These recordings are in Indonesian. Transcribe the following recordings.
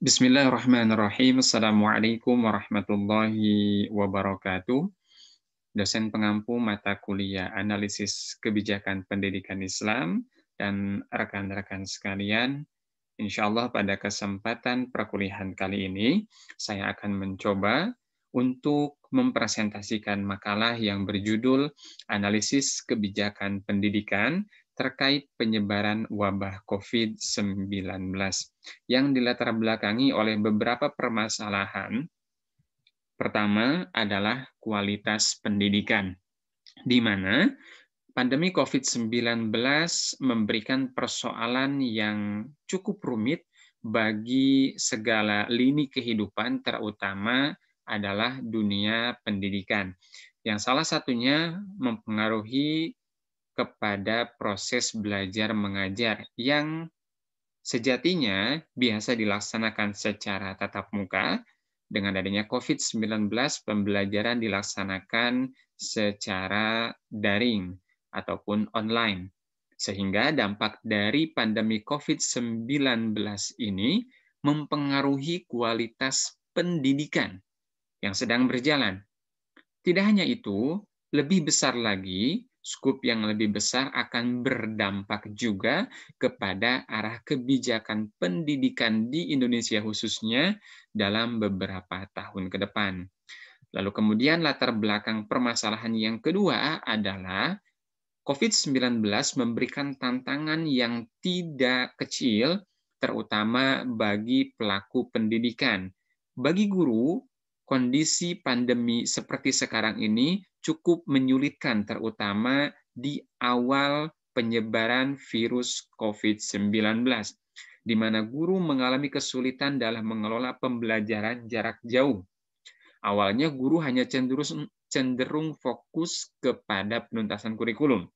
Bismillahirrahmanirrahim. Assalamualaikum warahmatullahi wabarakatuh. Dosen pengampu mata kuliah Analisis Kebijakan Pendidikan Islam dan rekan-rekan sekalian, insya Allah pada kesempatan perkuliahan kali ini, saya akan mencoba untuk mempresentasikan makalah yang berjudul Analisis Kebijakan Pendidikan terkait penyebaran wabah COVID-19 yang dilatar belakangi oleh beberapa permasalahan. Pertama adalah kualitas pendidikan, di mana pandemi COVID-19 memberikan persoalan yang cukup rumit bagi segala lini kehidupan, terutama adalah dunia pendidikan, yang salah satunya mempengaruhi kepada proses belajar mengajar yang sejatinya biasa dilaksanakan secara tatap muka. Dengan adanya COVID-19, pembelajaran dilaksanakan secara daring ataupun online. Sehingga dampak dari pandemi COVID-19 ini mempengaruhi kualitas pendidikan yang sedang berjalan. Tidak hanya itu, lebih besar lagi, skup yang lebih besar akan berdampak juga kepada arah kebijakan pendidikan di Indonesia khususnya dalam beberapa tahun ke depan. Lalu kemudian latar belakang permasalahan yang kedua adalah COVID-19 memberikan tantangan yang tidak kecil, terutama bagi pelaku pendidikan. Bagi guru, kondisi pandemi seperti sekarang ini cukup menyulitkan, terutama di awal penyebaran virus COVID-19, di mana guru mengalami kesulitan dalam mengelola pembelajaran jarak jauh. Awalnya guru hanya cenderung fokus kepada penuntasan kurikulum.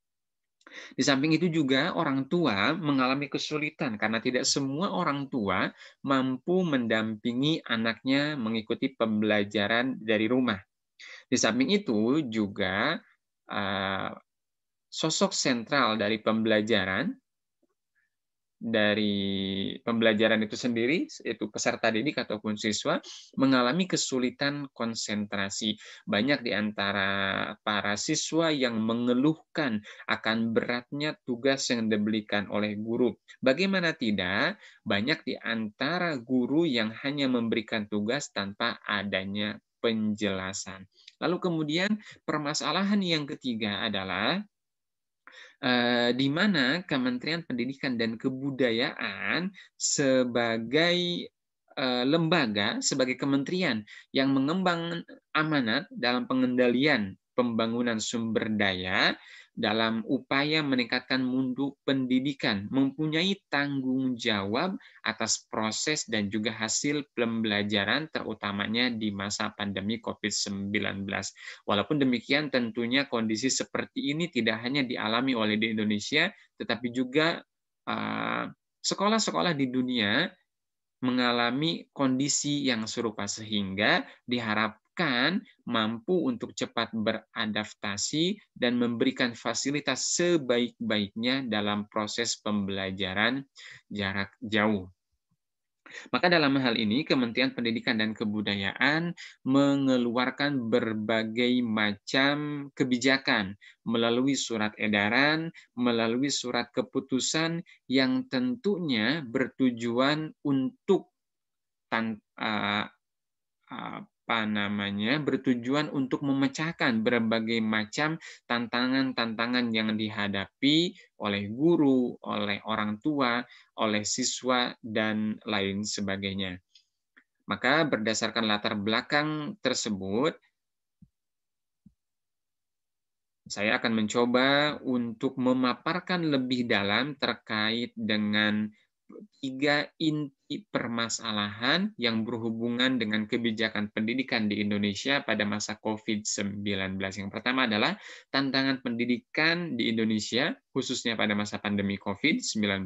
Di samping itu juga orang tua mengalami kesulitan karena tidak semua orang tua mampu mendampingi anaknya mengikuti pembelajaran dari rumah. Di samping itu juga sosok sentral dari pembelajaran itu sendiri, yaitu peserta didik ataupun siswa, mengalami kesulitan konsentrasi. Banyak di antara para siswa yang mengeluhkan akan beratnya tugas yang diberikan oleh guru. Bagaimana tidak, banyak di antara guru yang hanya memberikan tugas tanpa adanya penjelasan. Lalu kemudian permasalahan yang ketiga adalah di mana Kementerian Pendidikan dan Kebudayaan sebagai lembaga, sebagai kementerian yang mengemban amanat dalam pengendalian pembangunan sumber daya dalam upaya meningkatkan mutu pendidikan, mempunyai tanggung jawab atas proses dan juga hasil pembelajaran, terutamanya di masa pandemi COVID-19. Walaupun demikian, tentunya kondisi seperti ini tidak hanya dialami oleh di Indonesia, tetapi juga sekolah-sekolah di dunia mengalami kondisi yang serupa, sehingga diharapkan mampu untuk cepat beradaptasi dan memberikan fasilitas sebaik-baiknya dalam proses pembelajaran jarak jauh. Maka dalam hal ini, Kementerian Pendidikan dan Kebudayaan mengeluarkan berbagai macam kebijakan melalui surat edaran, melalui surat keputusan yang tentunya bertujuan untuk bertujuan untuk memecahkan berbagai macam tantangan-tantangan yang dihadapi oleh guru, oleh orang tua, oleh siswa, dan lain sebagainya. Maka berdasarkan latar belakang tersebut, saya akan mencoba untuk memaparkan lebih dalam terkait dengan 3 inti permasalahan yang berhubungan dengan kebijakan pendidikan di Indonesia pada masa COVID-19. Yang pertama adalah tantangan pendidikan di Indonesia, khususnya pada masa pandemi COVID-19.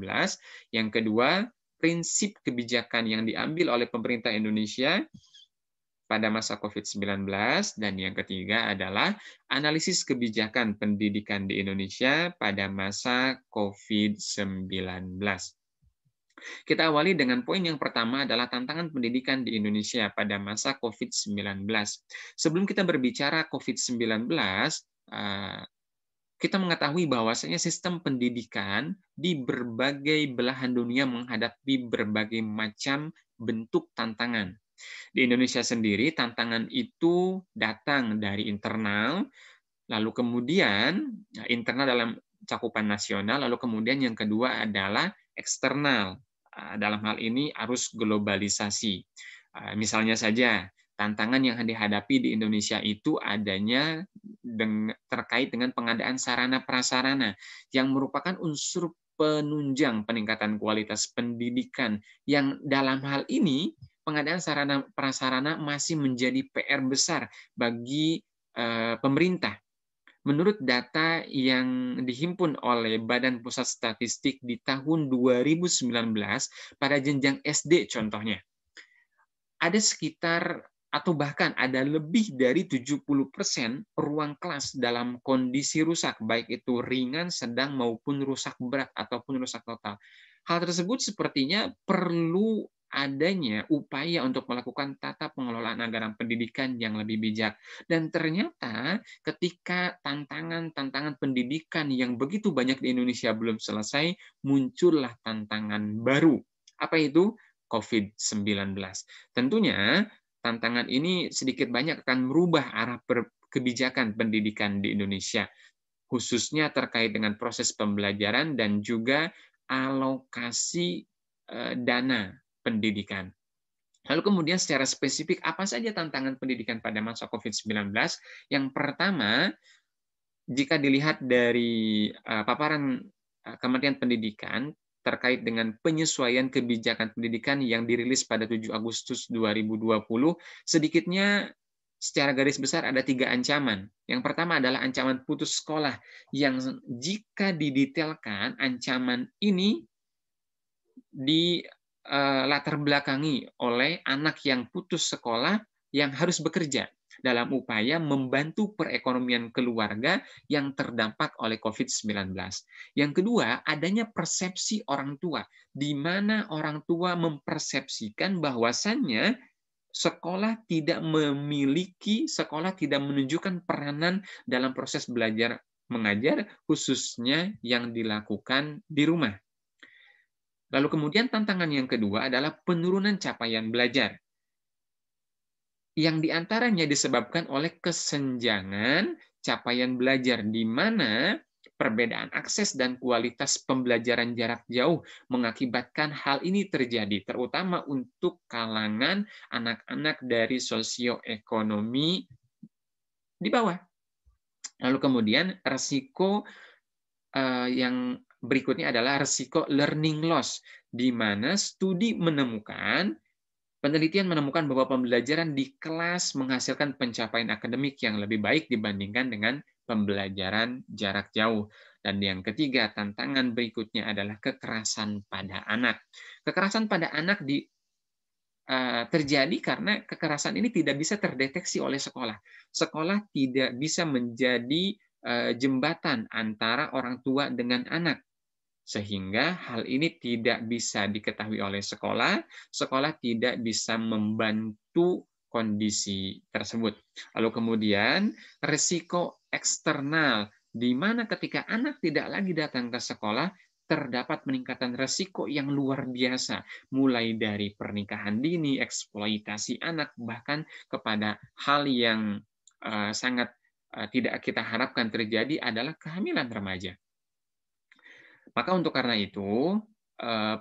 Yang kedua, prinsip kebijakan yang diambil oleh pemerintah Indonesia pada masa COVID-19, dan yang ketiga adalah analisis kebijakan pendidikan di Indonesia pada masa COVID-19. Kita awali dengan poin yang pertama adalah tantangan pendidikan di Indonesia pada masa COVID-19. Sebelum kita berbicara COVID-19, kita mengetahui bahwasanya sistem pendidikan di berbagai belahan dunia menghadapi berbagai macam bentuk tantangan. Di Indonesia sendiri, tantangan itu datang dari internal, lalu kemudian internal dalam cakupan nasional, lalu kemudian yang kedua adalah eksternal. Dalam hal ini arus globalisasi. Misalnya saja, tantangan yang dihadapi di Indonesia itu adanya terkait dengan pengadaan sarana prasarana yang merupakan unsur penunjang peningkatan kualitas pendidikan yang dalam hal ini pengadaan sarana prasarana masih menjadi PR besar bagi pemerintah. Menurut data yang dihimpun oleh Badan Pusat Statistik di tahun 2019 pada jenjang SD contohnya, ada sekitar atau bahkan ada lebih dari 70% ruang kelas dalam kondisi rusak, baik itu ringan, sedang, maupun rusak berat ataupun rusak total. Hal tersebut sepertinya perlu adanya upaya untuk melakukan tata pengelolaan anggaran pendidikan yang lebih bijak. Dan ternyata ketika tantangan-tantangan pendidikan yang begitu banyak di Indonesia belum selesai, muncullah tantangan baru. Apa itu? COVID-19. Tentunya tantangan ini sedikit banyak akan merubah arah kebijakan pendidikan di Indonesia, khususnya terkait dengan proses pembelajaran dan juga alokasi dana pendidikan. Lalu kemudian secara spesifik, apa saja tantangan pendidikan pada masa COVID-19? Yang pertama, jika dilihat dari paparan Kementerian Pendidikan terkait dengan penyesuaian kebijakan pendidikan yang dirilis pada 7 Agustus 2020, sedikitnya secara garis besar ada 3 ancaman. Yang pertama adalah ancaman putus sekolah, yang jika didetailkan, ancaman ini latar belakangi oleh anak yang putus sekolah yang harus bekerja dalam upaya membantu perekonomian keluarga yang terdampak oleh COVID-19. Yang kedua, adanya persepsi orang tua, di mana orang tua mempersepsikan bahwasannya sekolah tidak menunjukkan peranan dalam proses belajar mengajar, khususnya yang dilakukan di rumah. Lalu kemudian tantangan yang kedua adalah penurunan capaian belajar, yang diantaranya disebabkan oleh kesenjangan capaian belajar, di mana perbedaan akses dan kualitas pembelajaran jarak jauh mengakibatkan hal ini terjadi, terutama untuk kalangan anak-anak dari sosioekonomi di bawah. Lalu kemudian resiko yang berikutnya adalah resiko learning loss, di mana penelitian menemukan bahwa pembelajaran di kelas menghasilkan pencapaian akademik yang lebih baik dibandingkan dengan pembelajaran jarak jauh. Dan yang ketiga, tantangan berikutnya adalah kekerasan pada anak. Kekerasan pada anak terjadi karena kekerasan ini tidak bisa terdeteksi oleh sekolah. Sekolah tidak bisa menjadi jembatan antara orang tua dengan anak, sehingga hal ini tidak bisa diketahui oleh sekolah, sekolah tidak bisa membantu kondisi tersebut. Lalu kemudian risiko eksternal, di mana ketika anak tidak lagi datang ke sekolah, terdapat peningkatan risiko yang luar biasa, mulai dari pernikahan dini, eksploitasi anak, bahkan kepada hal yang sangat tidak kita harapkan terjadi adalah kehamilan remaja. Maka untuk karena itu,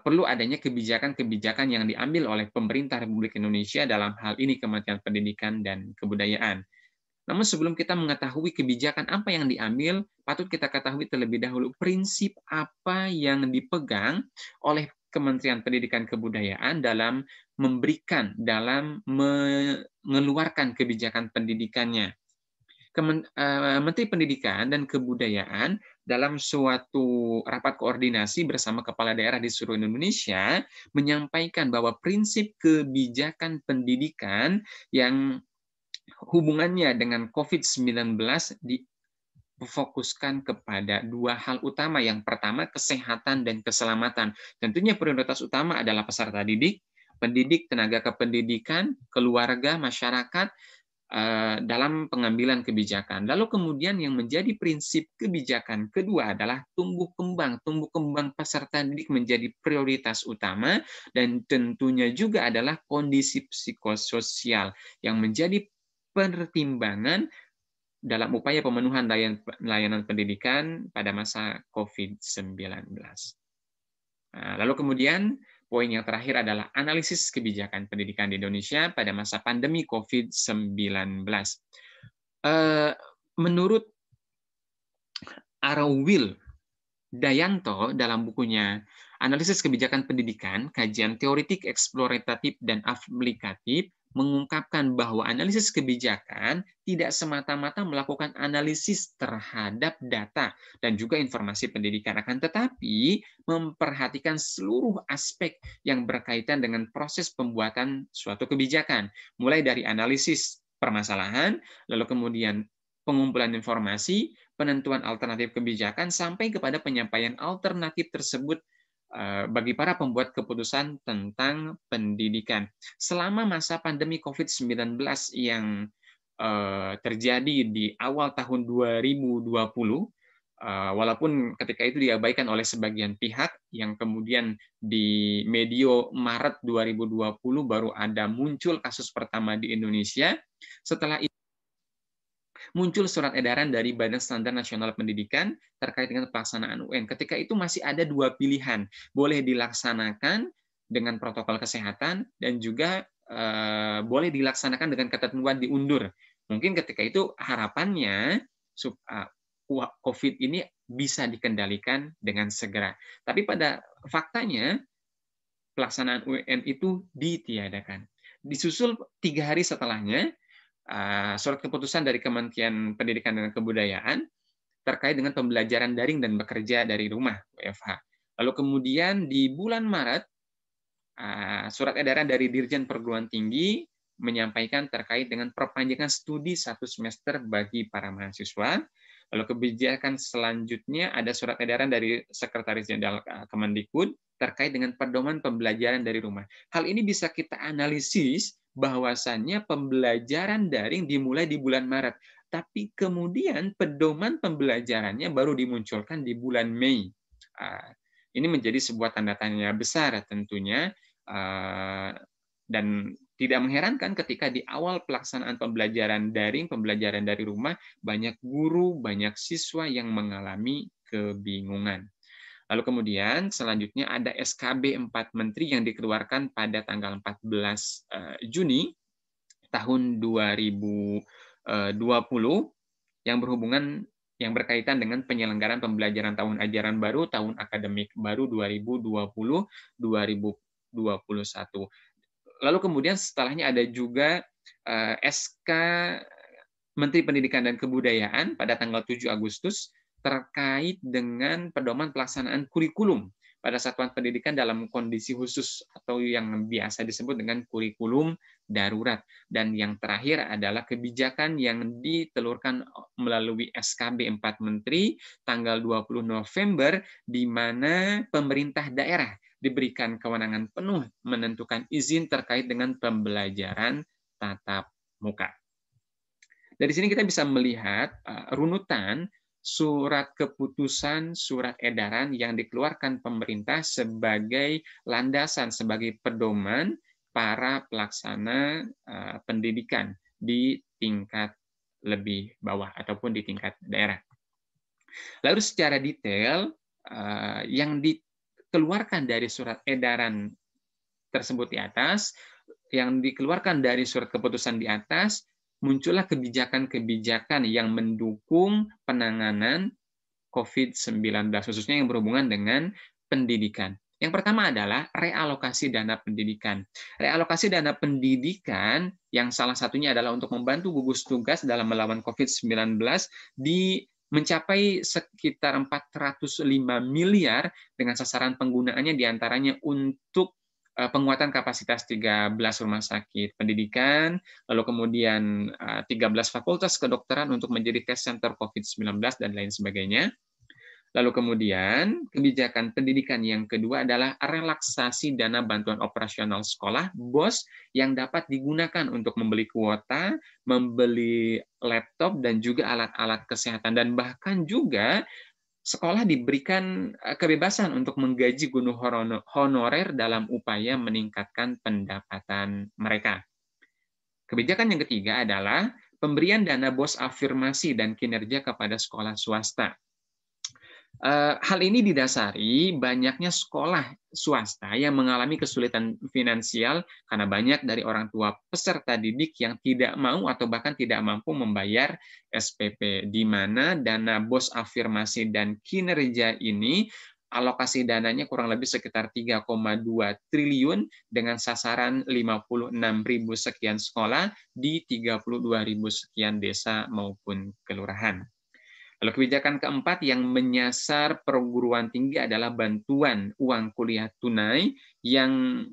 perlu adanya kebijakan-kebijakan yang diambil oleh pemerintah Republik Indonesia, dalam hal ini Kementerian Pendidikan dan Kebudayaan. Namun sebelum kita mengetahui kebijakan apa yang diambil, patut kita ketahui terlebih dahulu prinsip apa yang dipegang oleh Kementerian Pendidikan Kebudayaan dalam mengeluarkan kebijakan pendidikannya. Menteri Pendidikan dan Kebudayaan dalam suatu rapat koordinasi bersama kepala daerah di seluruh Indonesia menyampaikan bahwa prinsip kebijakan pendidikan yang hubungannya dengan COVID-19 fokuskan kepada dua hal utama. Yang pertama, kesehatan dan keselamatan. Tentunya prioritas utama adalah peserta didik, pendidik, tenaga kependidikan, keluarga, masyarakat, dalam pengambilan kebijakan. Lalu kemudian yang menjadi prinsip kebijakan kedua adalah tumbuh kembang. Tumbuh kembang peserta didik menjadi prioritas utama, dan tentunya juga adalah kondisi psikososial yang menjadi pertimbangan dalam upaya pemenuhan layanan pendidikan pada masa COVID-19. Lalu kemudian poin yang terakhir adalah analisis kebijakan pendidikan di Indonesia pada masa pandemi COVID-19. Menurut Arawil Dayanto dalam bukunya Analisis Kebijakan Pendidikan, Kajian Teoritik, Eksploratif, dan Aplikatif, mengungkapkan bahwa analisis kebijakan tidak semata-mata melakukan analisis terhadap data dan juga informasi pendidikan, akan tetapi memperhatikan seluruh aspek yang berkaitan dengan proses pembuatan suatu kebijakan, mulai dari analisis permasalahan, lalu kemudian pengumpulan informasi, penentuan alternatif kebijakan, sampai kepada penyampaian alternatif tersebut bagi para pembuat keputusan tentang pendidikan. Selama masa pandemi COVID-19 yang terjadi di awal tahun 2020, walaupun ketika itu diabaikan oleh sebagian pihak, yang kemudian di medio Maret 2020 baru ada muncul kasus pertama di Indonesia. Setelah itu muncul surat edaran dari Badan Standar Nasional Pendidikan terkait dengan pelaksanaan UN. Ketika itu masih ada dua pilihan, boleh dilaksanakan dengan protokol kesehatan dan juga boleh dilaksanakan dengan ketentuan diundur. Mungkin ketika itu harapannya COVID ini bisa dikendalikan dengan segera. Tapi pada faktanya pelaksanaan UN itu ditiadakan. Disusul 3 hari setelahnya surat keputusan dari Kementerian Pendidikan dan Kebudayaan terkait dengan pembelajaran daring dan bekerja dari rumah (WFH). Lalu kemudian di bulan Maret surat edaran dari Dirjen Perguruan Tinggi menyampaikan terkait dengan perpanjangan studi 1 semester bagi para mahasiswa. Lalu kebijakan selanjutnya ada surat edaran dari Sekretaris Jenderal Kemendikbud terkait dengan pedoman pembelajaran dari rumah. Hal ini bisa kita analisis bahwasannya pembelajaran daring dimulai di bulan Maret, tapi kemudian pedoman pembelajarannya baru dimunculkan di bulan Mei. Ini menjadi sebuah tanda tanya besar tentunya, dan tidak mengherankan ketika di awal pelaksanaan pembelajaran daring, pembelajaran dari rumah, banyak guru, banyak siswa yang mengalami kebingungan. Lalu kemudian selanjutnya ada SKB 4 Menteri yang dikeluarkan pada tanggal 14 Juni tahun 2020 yang berkaitan dengan penyelenggaraan pembelajaran tahun ajaran baru, tahun akademik baru 2020-2021. Lalu kemudian setelahnya ada juga SK Menteri Pendidikan dan Kebudayaan pada tanggal 7 Agustus terkait dengan pedoman pelaksanaan kurikulum pada satuan pendidikan dalam kondisi khusus atau yang biasa disebut dengan kurikulum darurat. Dan yang terakhir adalah kebijakan yang ditelurkan melalui SKB 4 Menteri tanggal 20 November, di mana pemerintah daerah diberikan kewenangan penuh menentukan izin terkait dengan pembelajaran tatap muka. Dari sini kita bisa melihat runutan surat keputusan, surat edaran yang dikeluarkan pemerintah sebagai landasan, sebagai pedoman para pelaksana pendidikan di tingkat lebih bawah ataupun di tingkat daerah. Lalu secara detail yang dikeluarkan dari surat edaran tersebut di atas, yang dikeluarkan dari surat keputusan di atas, muncullah kebijakan-kebijakan yang mendukung penanganan COVID-19, khususnya yang berhubungan dengan pendidikan. Yang pertama adalah realokasi dana pendidikan. Realokasi dana pendidikan yang salah satunya adalah untuk membantu gugus tugas dalam melawan COVID-19 mencapai sekitar 405 miliar dengan sasaran penggunaannya diantaranya untuk penguatan kapasitas 13 rumah sakit pendidikan, lalu kemudian 13 fakultas kedokteran untuk menjadi test center COVID-19 dan lain sebagainya. Lalu kemudian kebijakan pendidikan yang kedua adalah relaksasi dana bantuan operasional sekolah BOS yang dapat digunakan untuk membeli kuota, membeli laptop dan juga alat-alat kesehatan, dan bahkan juga sekolah diberikan kebebasan untuk menggaji guru honorer dalam upaya meningkatkan pendapatan mereka. Kebijakan yang ketiga adalah pemberian dana BOS afirmasi dan kinerja kepada sekolah swasta. Hal ini didasari banyaknya sekolah swasta yang mengalami kesulitan finansial karena banyak dari orang tua peserta didik yang tidak mau atau bahkan tidak mampu membayar SPP, di mana dana BOS afirmasi dan kinerja ini alokasi dananya kurang lebih sekitar 3,2 triliun dengan sasaran 56.000 sekian sekolah di 32.000 sekian desa maupun kelurahan. Lalu kebijakan keempat yang menyasar perguruan tinggi adalah bantuan uang kuliah tunai yang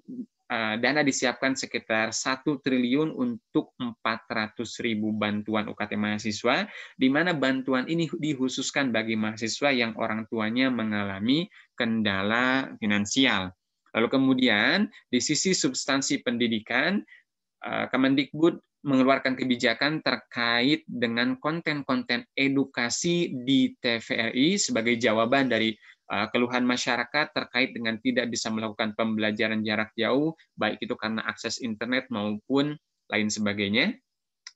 dana disiapkan sekitar 1 triliun untuk 400.000 bantuan UKT mahasiswa, di mana bantuan ini dikhususkan bagi mahasiswa yang orang tuanya mengalami kendala finansial. Lalu kemudian di sisi substansi pendidikan, Kemendikbud mengeluarkan kebijakan terkait dengan konten-konten edukasi di TVRI sebagai jawaban dari keluhan masyarakat terkait dengan tidak bisa melakukan pembelajaran jarak jauh, baik itu karena akses internet maupun lain sebagainya,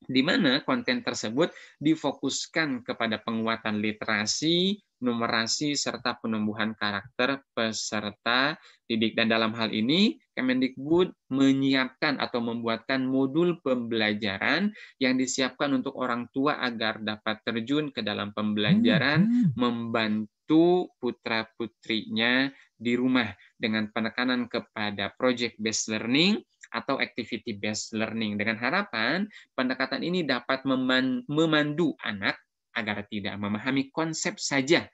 di mana konten tersebut difokuskan kepada penguatan literasi, numerasi, serta penumbuhan karakter peserta didik. Dan dalam hal ini, Kemendikbud menyiapkan atau membuatkan modul pembelajaran yang disiapkan untuk orang tua agar dapat terjun ke dalam pembelajaran, membantu putra-putrinya di rumah dengan penekanan kepada project-based learning atau activity-based learning, dengan harapan pendekatan ini dapat memandu anak agar tidak memahami konsep saja,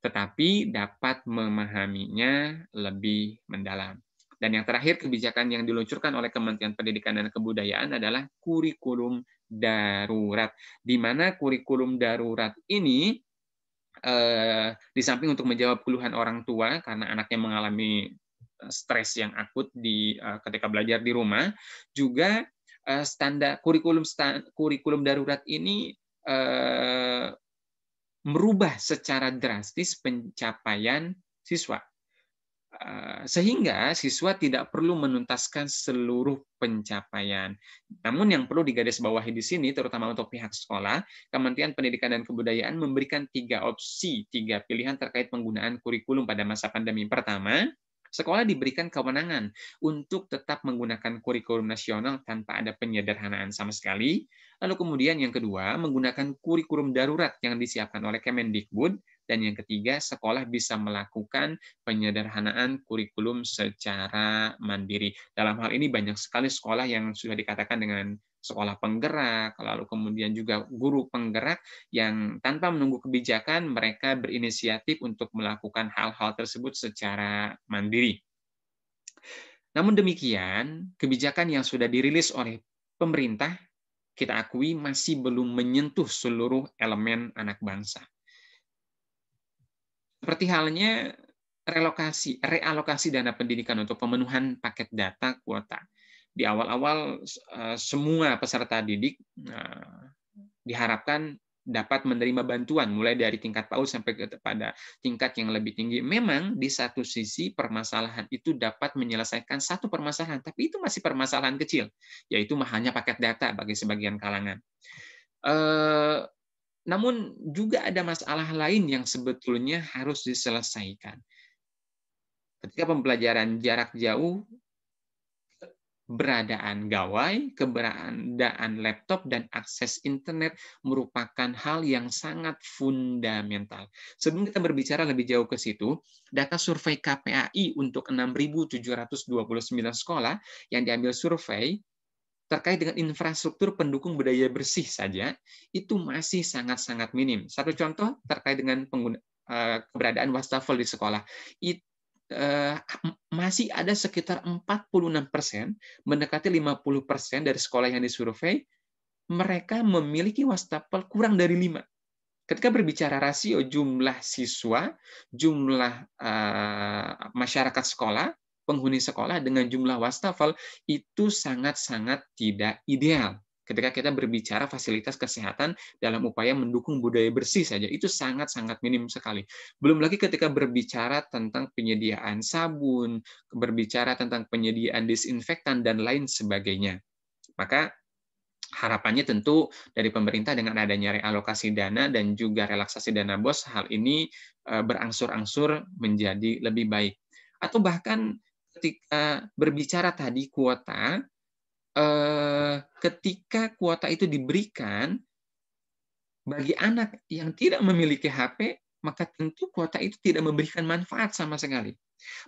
tetapi dapat memahaminya lebih mendalam. Dan yang terakhir, kebijakan yang diluncurkan oleh Kementerian Pendidikan dan Kebudayaan adalah kurikulum darurat, di mana kurikulum darurat ini di samping untuk menjawab keluhan orang tua karena anaknya mengalami stres yang akut ketika belajar di rumah, juga standar kurikulum darurat ini merubah secara drastis pencapaian siswa, sehingga siswa tidak perlu menuntaskan seluruh pencapaian. Namun yang perlu digarisbawahi di sini, terutama untuk pihak sekolah, Kementerian Pendidikan dan Kebudayaan memberikan 3 opsi, 3 pilihan terkait penggunaan kurikulum pada masa pandemi. Pertama, sekolah diberikan kewenangan untuk tetap menggunakan kurikulum nasional tanpa ada penyederhanaan sama sekali. Lalu kemudian yang kedua, menggunakan kurikulum darurat yang disiapkan oleh Kemendikbud. Dan yang ketiga, sekolah bisa melakukan penyederhanaan kurikulum secara mandiri. Dalam hal ini banyak sekali sekolah yang sudah dikatakan dengan sekolah penggerak, lalu kemudian juga guru penggerak yang tanpa menunggu kebijakan, mereka berinisiatif untuk melakukan hal-hal tersebut secara mandiri. Namun demikian, kebijakan yang sudah dirilis oleh pemerintah, kita akui masih belum menyentuh seluruh elemen anak bangsa. Seperti halnya realokasi dana pendidikan untuk pemenuhan paket data kuota. Di awal-awal semua peserta didik diharapkan dapat menerima bantuan mulai dari tingkat PAUD sampai kepada tingkat yang lebih tinggi. Memang di satu sisi permasalahan itu dapat menyelesaikan satu permasalahan, tapi itu masih permasalahan kecil, yaitu mahalnya paket data bagi sebagian kalangan. Namun juga ada masalah lain yang sebetulnya harus diselesaikan. Ketika pembelajaran jarak jauh, keberadaan gawai, keberadaan laptop, dan akses internet merupakan hal yang sangat fundamental. Sebelum kita berbicara lebih jauh ke situ, data survei KPAI untuk 6.729 sekolah yang diambil survei terkait dengan infrastruktur pendukung budaya bersih saja, itu masih sangat-sangat minim. Satu contoh terkait dengan keberadaan wastafel di sekolah. masih ada sekitar 46%, mendekati 50% dari sekolah yang disurvei, mereka memiliki wastafel kurang dari 5. Ketika berbicara rasio jumlah siswa, jumlah masyarakat sekolah, penghuni sekolah dengan jumlah wastafel, itu sangat-sangat tidak ideal. Ketika kita berbicara fasilitas kesehatan dalam upaya mendukung budaya bersih saja, itu sangat-sangat minim sekali. Belum lagi ketika berbicara tentang penyediaan sabun, berbicara tentang penyediaan disinfektan, dan lain sebagainya. Maka harapannya tentu dari pemerintah dengan adanya realokasi dana dan juga relaksasi dana BOS, hal ini berangsur-angsur menjadi lebih baik. Atau bahkan ketika berbicara tadi kuota, ketika kuota itu diberikan bagi anak yang tidak memiliki HP, maka tentu kuota itu tidak memberikan manfaat sama sekali.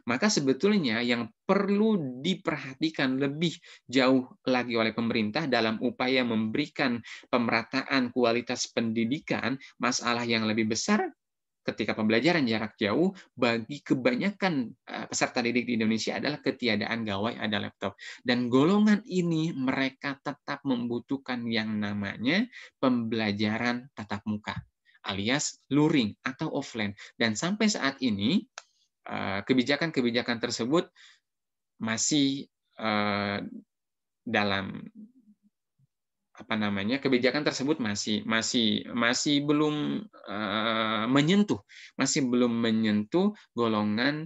Maka sebetulnya yang perlu diperhatikan lebih jauh lagi oleh pemerintah dalam upaya memberikan pemerataan kualitas pendidikan, masalah yang lebih besar ketika pembelajaran jarak jauh bagi kebanyakan peserta didik di Indonesia adalah ketiadaan gawai ada laptop. Dan golongan ini mereka tetap membutuhkan yang namanya pembelajaran tatap muka alias luring atau offline. Dan sampai saat ini kebijakan-kebijakan tersebut masih dalam kebijakan tersebut masih belum menyentuh golongan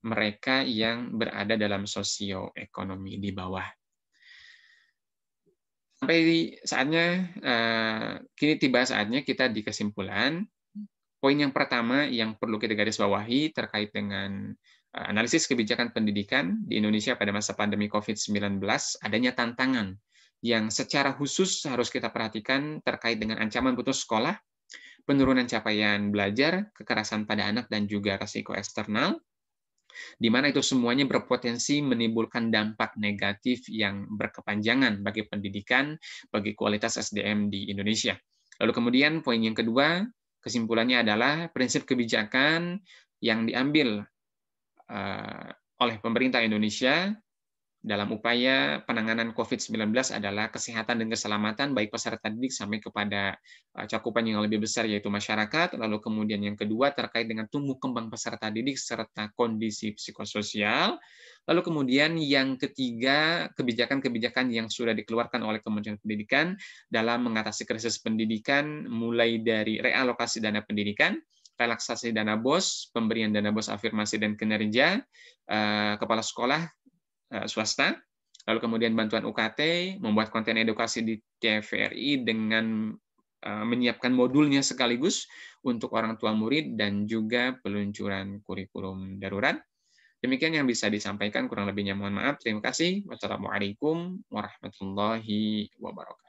mereka yang berada dalam sosioekonomi di bawah. Sampai saatnya kini tiba saatnya kita di kesimpulan. Poin yang pertama yang perlu kita garis bawahi terkait dengan analisis kebijakan pendidikan di Indonesia pada masa pandemi COVID-19, adanya tantangan yang secara khusus harus kita perhatikan terkait dengan ancaman putus sekolah, penurunan capaian belajar, kekerasan pada anak, dan juga risiko eksternal, di mana itu semuanya berpotensi menimbulkan dampak negatif yang berkepanjangan bagi pendidikan, bagi kualitas SDM di Indonesia. Lalu kemudian poin yang kedua, kesimpulannya adalah prinsip kebijakan yang diambil oleh pemerintah Indonesia dalam upaya penanganan COVID-19 adalah kesehatan dan keselamatan baik peserta didik sampai kepada cakupan yang lebih besar yaitu masyarakat. Lalu kemudian yang kedua terkait dengan tumbuh kembang peserta didik serta kondisi psikososial. Lalu kemudian yang ketiga, kebijakan-kebijakan yang sudah dikeluarkan oleh Kementerian Pendidikan dalam mengatasi krisis pendidikan, mulai dari realokasi dana pendidikan, relaksasi dana BOS, pemberian dana BOS afirmasi dan kinerja, kepala sekolah swasta, lalu kemudian bantuan UKT, membuat konten edukasi di TVRI dengan menyiapkan modulnya sekaligus untuk orang tua murid, dan juga peluncuran kurikulum darurat. Demikian yang bisa disampaikan, kurang lebihnya mohon maaf. Terima kasih. Wassalamualaikum warahmatullahi wabarakatuh.